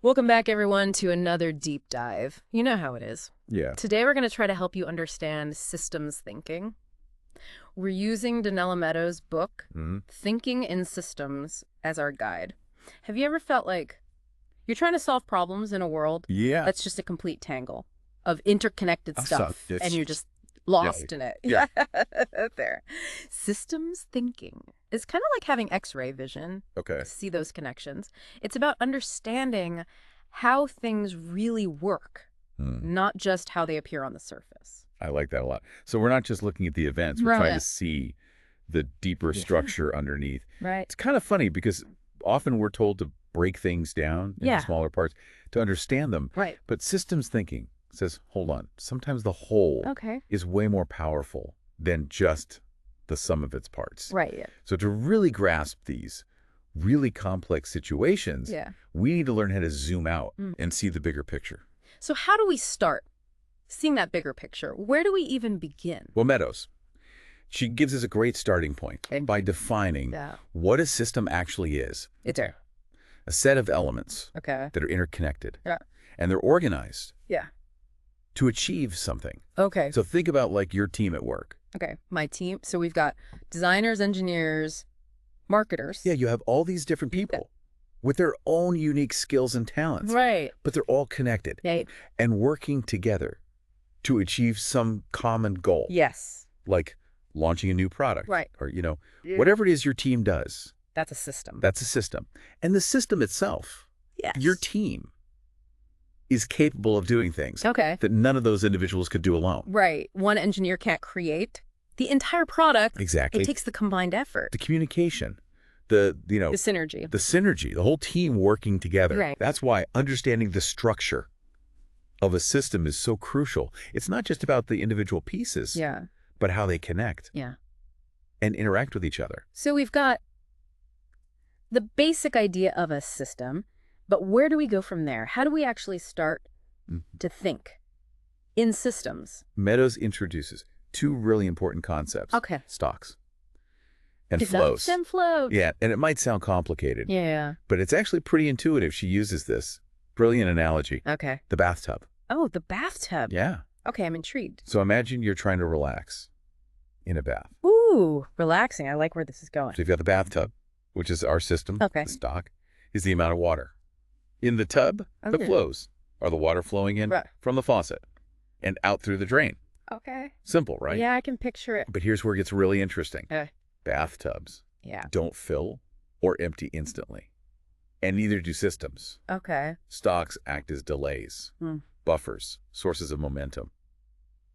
Welcome back, everyone, to another deep dive. You know how it is. Yeah. Today, we're going to try to help you understand systems thinking. We're using Donella Meadows' book, Thinking in Systems, as our guide. Have you ever felt like you're trying to solve problems in a world Yeah. that's just a complete tangle of interconnected I saw stuff, this. and you're just lost in it? Yeah. There. Systems thinking is kind of like having X-ray vision. Okay. See those connections. It's about understanding how things really work, not just how they appear on the surface. I like that a lot. So we're not just looking at the events. We're trying to see the deeper structure underneath. Right. It's kind of funny because often we're told to break things down into smaller parts to understand them. Right. But systems thinking says, hold on, sometimes the whole is way more powerful than just the sum of its parts. Right. Yeah. So to really grasp these really complex situations, we need to learn how to zoom out and see the bigger picture. So how do we start seeing that bigger picture? Where do we even begin? Well, Meadows, she gives us a great starting point by defining what a system actually is. It's a set of elements that are interconnected. And they're organized to achieve something. So think about like your team at work. My team. So we've got designers, engineers, marketers. Yeah, you have all these different people with their own unique skills and talents. Right. But they're all connected and working together to achieve some common goal. Yes. Like launching a new product. Right. Or, whatever it is your team does. That's a system. That's a system. And the system itself, your team, is capable of doing things that none of those individuals could do alone. Right. One engineer can't create the entire product. Exactly. It takes the combined effort. The communication, the synergy. The synergy, the whole team working together. Right. That's why understanding the structure of a system is so crucial. It's not just about the individual pieces, but how they connect and interact with each other. So we've got the basic idea of a system, but where do we go from there? How do we actually start to think in systems? Meadows introduces two really important concepts. Stocks and flows. And flows. Yeah, and it might sound complicated. Yeah. But it's actually pretty intuitive. She uses this brilliant analogy. The bathtub. Oh, the bathtub. Yeah. Okay, I'm intrigued. So imagine you're trying to relax in a bath. Ooh, relaxing. I like where this is going. So you've got the bathtub, which is our system. The stock is the amount of water. In the tub, the flows are the water flowing in from the faucet and out through the drain. Simple, right? Yeah, I can picture it. But here's where it gets really interesting. Bathtubs don't fill or empty instantly. And neither do systems. Stocks act as delays, buffers, sources of momentum.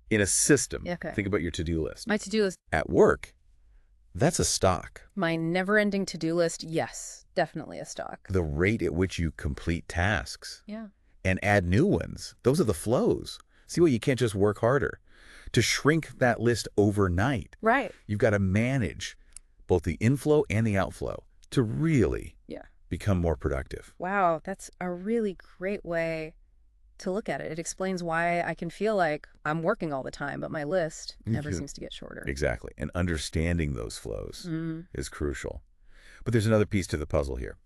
In a system, think about your to-do list. My to-do list. At work, that's a stock. My never-ending to-do list, yes, definitely a stock. The rate at which you complete tasks and add new ones, those are the flows. See, well, you can't just work harder. To shrink that list overnight, you've got to manage both the inflow and the outflow to really become more productive. Wow, that's a really great way to look at it. It explains why I can feel like I'm working all the time, but my list never seems to get shorter. Exactly. And understanding those flows is crucial. But there's another piece to the puzzle here.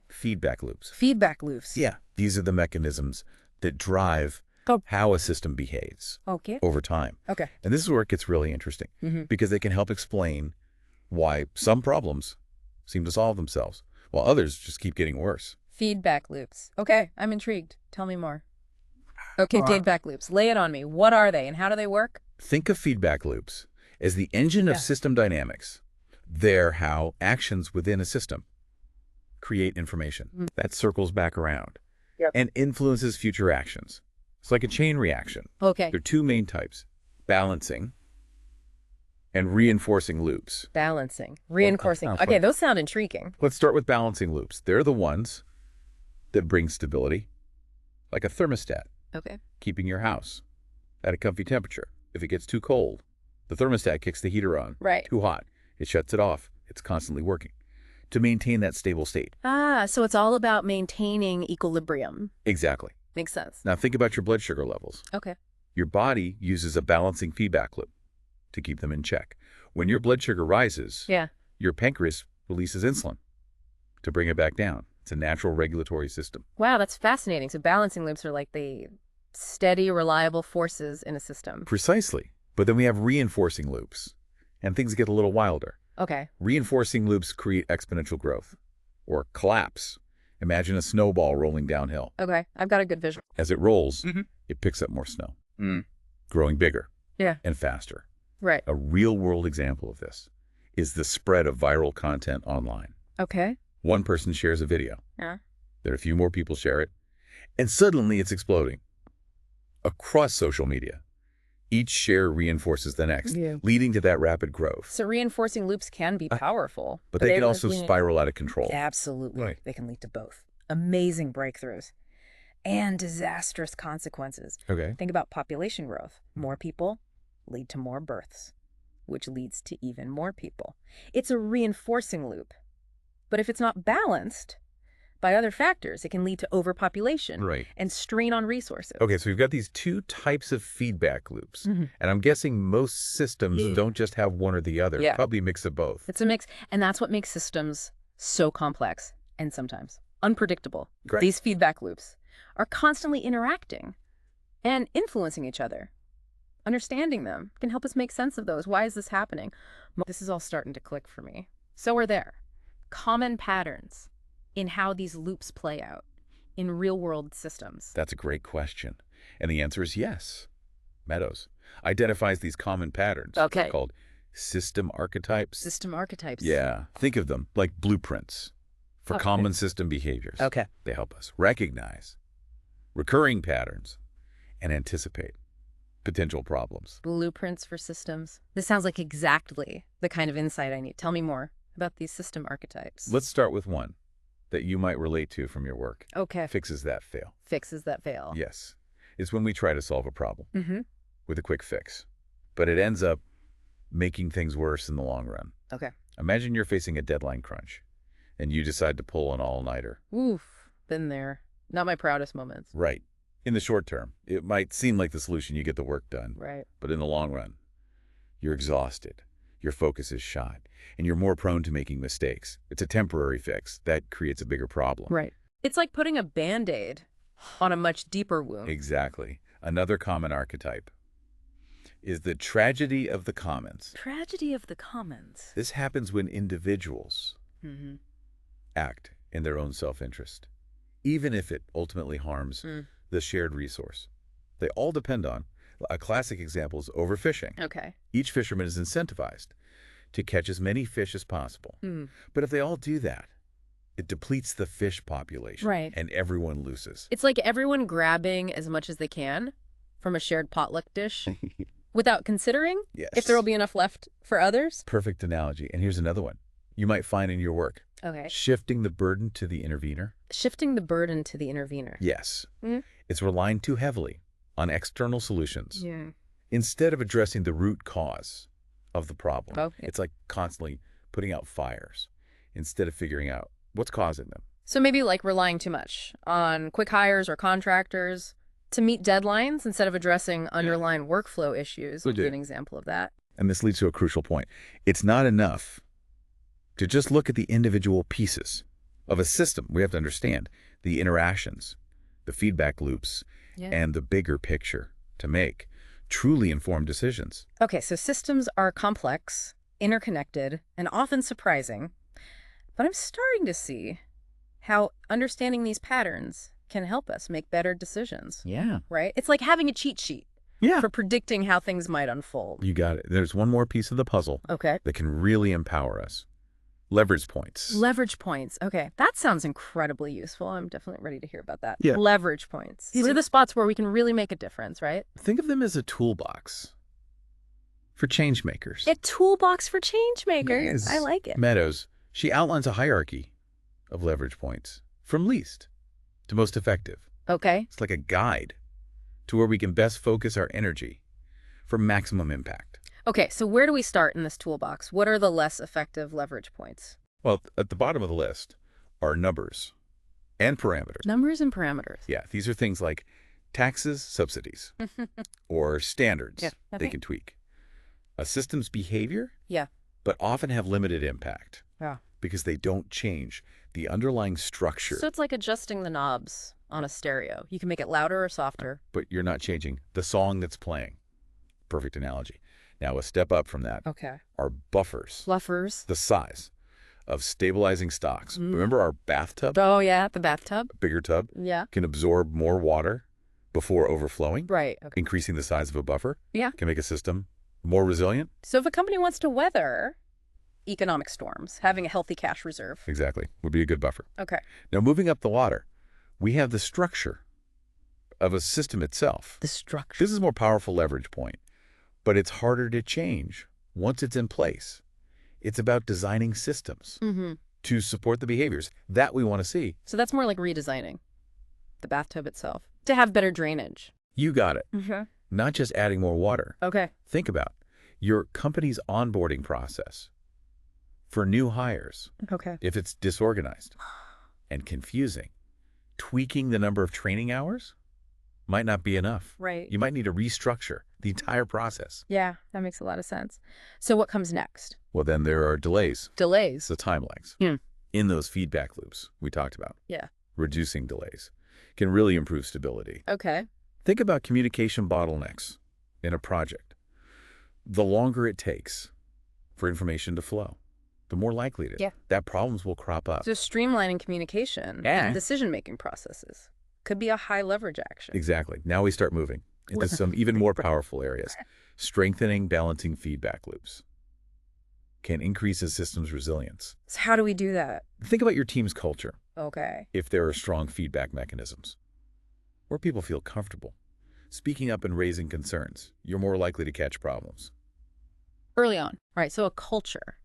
Feedback loops. Feedback loops. Yeah. These are the mechanisms that drive how a system behaves over time. And this is where it gets really interesting because they can help explain why some problems seem to solve themselves while others just keep getting worse. Feedback loops. Okay, I'm intrigued. Tell me more. Feedback loops. Lay it on me. What are they and how do they work? Think of feedback loops as the engine of system dynamics. They're how actions within a system create information that circles back around and influences future actions. It's like a chain reaction. There are two main types, balancing and reinforcing loops. Balancing, reinforcing. Okay, those sound intriguing. Let's start with balancing loops. They're the ones that bring stability, like a thermostat, keeping your house at a comfy temperature. If it gets too cold, the thermostat kicks the heater on. Too hot, it shuts it off. It's constantly working to maintain that stable state. So it's all about maintaining equilibrium. Exactly. Makes sense. Now think about your blood sugar levels. Your body uses a balancing feedback loop to keep them in check. When your blood sugar rises, your pancreas releases insulin to bring it back down. It's a natural regulatory system. Wow, that's fascinating. So balancing loops are like the steady, reliable forces in a system. Precisely. But then we have reinforcing loops, and things get a little wilder. Okay. Reinforcing loops create exponential growth, or collapse. Imagine a snowball rolling downhill. Okay, I've got a good visual. As it rolls, it picks up more snow, growing bigger and faster. Right. A real-world example of this is the spread of viral content online. Okay. One person shares a video. Yeah. Then a few more people share it, and suddenly it's exploding. Across social media, each share reinforces the next, leading to that rapid growth. So reinforcing loops can be powerful. But they can also spiral out of control. Absolutely. Right. They can lead to both. Amazing breakthroughs and disastrous consequences. Okay. Think about population growth. More people lead to more births, which leads to even more people. It's a reinforcing loop. But if it's not balanced by other factors, it can lead to overpopulation and strain on resources. Okay, so we've got these two types of feedback loops. And I'm guessing most systems don't just have one or the other. Probably a mix of both. It's a mix. And that's what makes systems so complex and sometimes unpredictable. Correct. These feedback loops are constantly interacting and influencing each other. Understanding them can help us make sense of those. Why is this happening? This is all starting to click for me. So are there common patterns in how these loops play out in real-world systems? That's a great question. And the answer is yes. Meadows identifies these common patterns called system archetypes. System archetypes. Yeah. Think of them like blueprints for common system behaviors. Okay. They help us recognize recurring patterns and anticipate potential problems. Blueprints for systems. This sounds like exactly the kind of insight I need. Tell me more about these system archetypes. Let's start with one that you might relate to from your work. Okay. Fixes that fail. Fixes that fail. Yes. It's when we try to solve a problem with a quick fix, but it ends up making things worse in the long run. Okay. Imagine you're facing a deadline crunch and you decide to pull an all-nighter. Oof, been there. Not my proudest moments. Right. In the short term, it might seem like the solution, you get the work done. Right. But in the long run, you're exhausted, your focus is shot, and you're more prone to making mistakes. It's a temporary fix that creates a bigger problem. Right. It's like putting a Band-Aid on a much deeper wound. Exactly. Another common archetype is the tragedy of the commons. Tragedy of the commons. This happens when individuals act in their own self-interest, even if it ultimately harms the shared resource. They all depend on. A classic example is overfishing. Okay. Each fisherman is incentivized to catch as many fish as possible. But if they all do that, it depletes the fish population. Right. And everyone loses. It's like everyone grabbing as much as they can from a shared potluck dish without considering if there will be enough left for others. Perfect analogy. And here's another one you might find in your work. Okay. Shifting the burden to the intervener. Shifting the burden to the intervener. Yes. It's relying too heavily on external solutions instead of addressing the root cause of the problem. It's like constantly putting out fires instead of figuring out what's causing them. So maybe like relying too much on quick hires or contractors to meet deadlines instead of addressing underlying workflow issues would be an example of that. And this leads to a crucial point. It's not enough to just look at the individual pieces of a system. We have to understand the interactions, the feedback loops, and the bigger picture to make truly informed decisions. Okay, so systems are complex, interconnected, and often surprising. But I'm starting to see how understanding these patterns can help us make better decisions. Yeah. Right? It's like having a cheat sheet for predicting how things might unfold. You got it. There's one more piece of the puzzle that can really empower us. Leverage points. Leverage points. Okay, that sounds incredibly useful. I'm definitely ready to hear about that. Yeah. Leverage points. These are the spots where we can really make a difference, right? Think of them as a toolbox for change makers. A toolbox for change makers. I like it. Meadows, she outlines a hierarchy of leverage points from least to most effective. Okay. It's like a guide to where we can best focus our energy for maximum impact. Okay, so where do we start in this toolbox? What are the less effective leverage points? Well, at the bottom of the list are numbers and parameters. Numbers and parameters. Yeah, these are things like taxes, subsidies, or standards they can tweak. A system's behavior, but often have limited impact because they don't change the underlying structure. So it's like adjusting the knobs on a stereo. You can make it louder or softer. But you're not changing the song that's playing. Perfect analogy. Now, a step up from that are buffers. Fluffers. The size of stabilizing stocks. Remember our bathtub? Oh, yeah, the bathtub. A bigger tub? Yeah. Can absorb more water before overflowing. Right. Okay. Increasing the size of a buffer. Yeah. Can make a system more resilient. So if a company wants to weather economic storms, having a healthy cash reserve. Exactly. Would be a good buffer. Okay. Now, moving up the ladder, we have the structure of a system itself. The structure. This is a more powerful leverage point, but it's harder to change once it's in place. It's about designing systems to support the behaviors that we want to see. So that's more like redesigning the bathtub itself to have better drainage. You got it. Not just adding more water. Okay. Think about your company's onboarding process for new hires. Okay. If it's disorganized and confusing, tweaking the number of training hours might not be enough. Right. You might need to restructure the entire process. Yeah, that makes a lot of sense. So what comes next? Well, then there are delays. Delays. The time lags Hmm. in those feedback loops we talked about. Yeah. Reducing delays can really improve stability. Okay. Think about communication bottlenecks in a project. The longer it takes for information to flow, the more likely it is that problems will crop up. So streamlining communication and decision-making processes could be a high leverage action. Exactly. Now we start moving into some even more powerful areas. Strengthening balancing feedback loops can increase a system's resilience. So how do we do that? Think about your team's culture. Okay. If there are strong feedback mechanisms where people feel comfortable speaking up and raising concerns, you're more likely to catch problems. Early on. All right. So a culture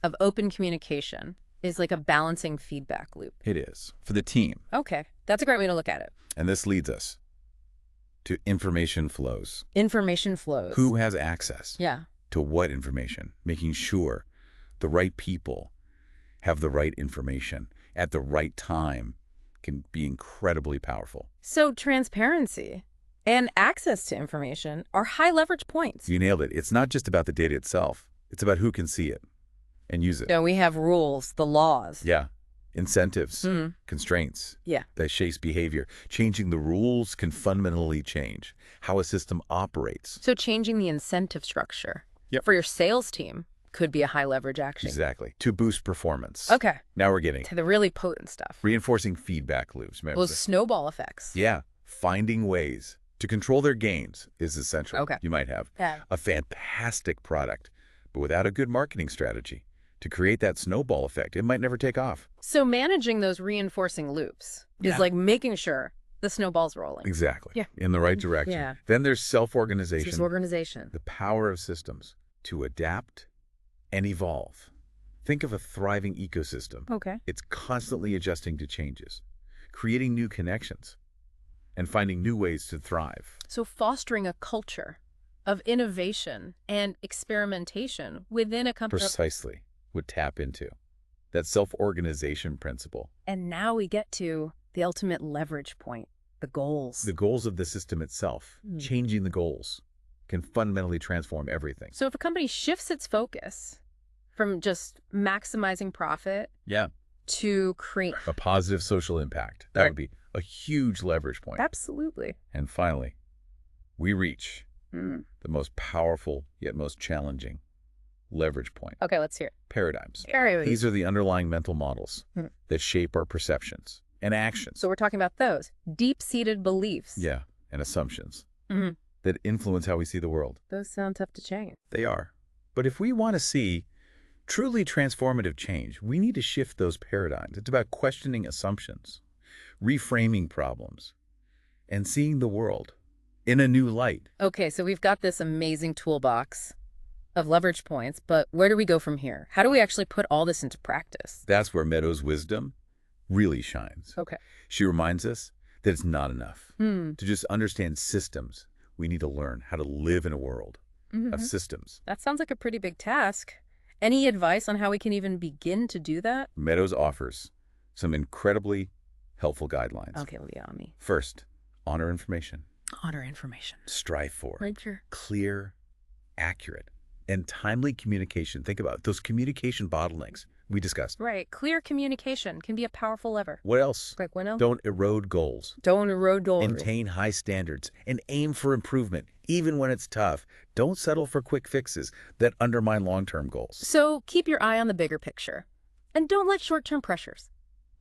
of open communication is like a balancing feedback loop. It is for the team. Okay. That's a great way to look at it. And this leads us to information flows. Information flows. Who has access Yeah. to what information? Making sure the right people have the right information at the right time can be incredibly powerful. So transparency and access to information are high leverage points. You nailed it. It's not just about the data itself. It's about who can see it and use it. So we have rules, the laws. Yeah. Incentives, constraints that shape behavior. Changing the rules can fundamentally change how a system operates. So changing the incentive structure for your sales team could be a high leverage action. Exactly. To boost performance. Okay. Now we're getting to the really potent stuff. Reinforcing feedback loops. Remember Those snowball effects. Yeah. Finding ways to control their gains is essential. Okay. You might have a fantastic product, but without a good marketing strategy to create that snowball effect, it might never take off. So managing those reinforcing loops is like making sure the snowball's rolling. Exactly. Yeah. In the right direction. Yeah. Then there's self-organization. It's organization. The power of systems to adapt and evolve. Think of a thriving ecosystem. Okay. It's constantly adjusting to changes, creating new connections, and finding new ways to thrive. So fostering a culture of innovation and experimentation within a company. Precisely. Would tap into that self-organization principle. And now we get to the ultimate leverage point, the goals. The goals of the system itself, changing the goals, can fundamentally transform everything. So if a company shifts its focus from just maximizing profit to create a positive social impact, that would be a huge leverage point. Absolutely. And finally, we reach the most powerful yet most challenging leverage point. Okay, let's hear it. Paradigms. Paradigms. These are the underlying mental models that shape our perceptions and actions. So we're talking about those deep-seated beliefs. Yeah, and assumptions that influence how we see the world. Those sound tough to change. They are. But if we want to see truly transformative change, we need to shift those paradigms. It's about questioning assumptions, reframing problems, and seeing the world in a new light. Okay, so we've got this amazing toolbox of leverage points, but where do we go from here? How do we actually put all this into practice? That's where Meadows' wisdom really shines. Okay. She reminds us that it's not enough to just understand systems. We need to learn how to live in a world of systems. That sounds like a pretty big task. Any advice on how we can even begin to do that? Meadows offers some incredibly helpful guidelines. Okay, lay on me. First, honor information. Honor information. Strive for Ledger. clear, accurate, and timely communication. Think about it. Those communication bottlenecks. we discussed. Right. Clear communication can be a powerful lever. What else? Like what else? Don't erode goals. Don't erode goals. Maintain high standards and aim for improvement, even when it's tough. Don't settle for quick fixes that undermine long-term goals. So keep your eye on the bigger picture. And don't let short-term pressures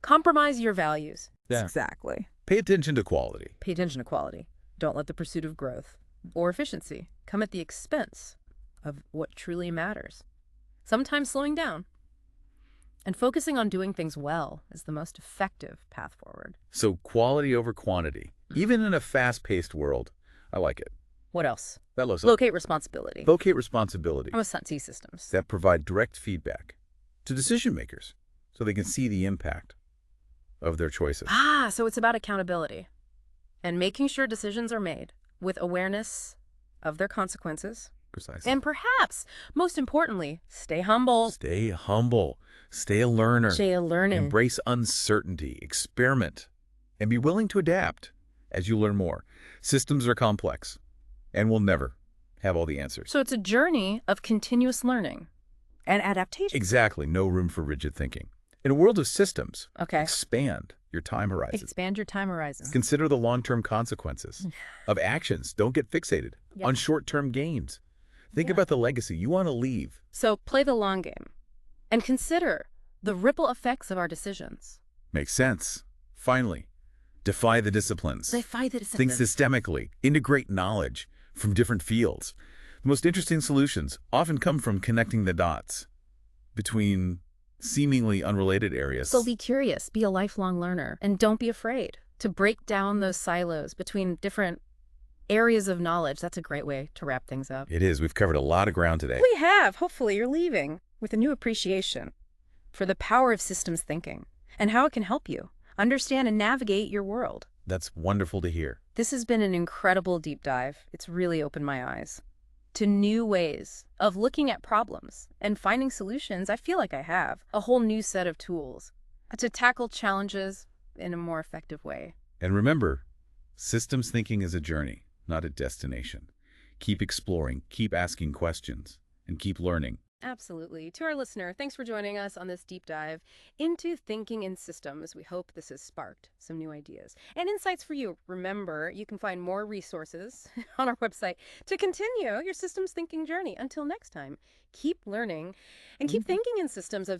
compromise your values. Yeah. Exactly. Pay attention to quality. Pay attention to quality. Don't let the pursuit of growth or efficiency come at the expense of what truly matters. Sometimes slowing down and focusing on doing things well is the most effective path forward. So quality over quantity, even in a fast-paced world. I like it. What else? That looks Locate responsibility. Locate responsibility I'm a T systems. that provide direct feedback to decision makers so they can see the impact of their choices. So it's about accountability and making sure decisions are made with awareness of their consequences. Precisely. And perhaps, most importantly, stay humble. Stay humble. Stay a learner. Stay a learner. Embrace uncertainty. Experiment. And be willing to adapt as you learn more. Systems are complex and will never have all the answers. So it's a journey of continuous learning and adaptation. Exactly. No room for rigid thinking. In a world of systems, Okay. expand your time horizon. Expand your time horizon. Consider the long-term consequences of actions. Don't get fixated on short-term gains. Think about the legacy you want to leave. So play the long game and consider the ripple effects of our decisions. Makes sense. Finally, defy the disciplines. Defy the Think systemically. Integrate knowledge from different fields. The most interesting solutions often come from connecting the dots between seemingly unrelated areas. So be curious, be a lifelong learner, and don't be afraid to break down those silos between different areas of knowledge. That's a great way to wrap things up. It is. We've covered a lot of ground today. We have. Hopefully you're leaving with a new appreciation for the power of systems thinking and how it can help you understand and navigate your world. That's wonderful to hear. This has been an incredible deep dive. It's really opened my eyes to new ways of looking at problems and finding solutions. I feel like I have a whole new set of tools to tackle challenges in a more effective way. And remember, systems thinking is a journey, not a destination. Keep exploring, keep asking questions, and keep learning. Absolutely. To our listener, thanks for joining us on this deep dive into thinking in systems. We hope this has sparked some new ideas and insights for you. Remember, you can find more resources on our website to continue your systems thinking journey. Until next time, keep learning and keep thinking in systems of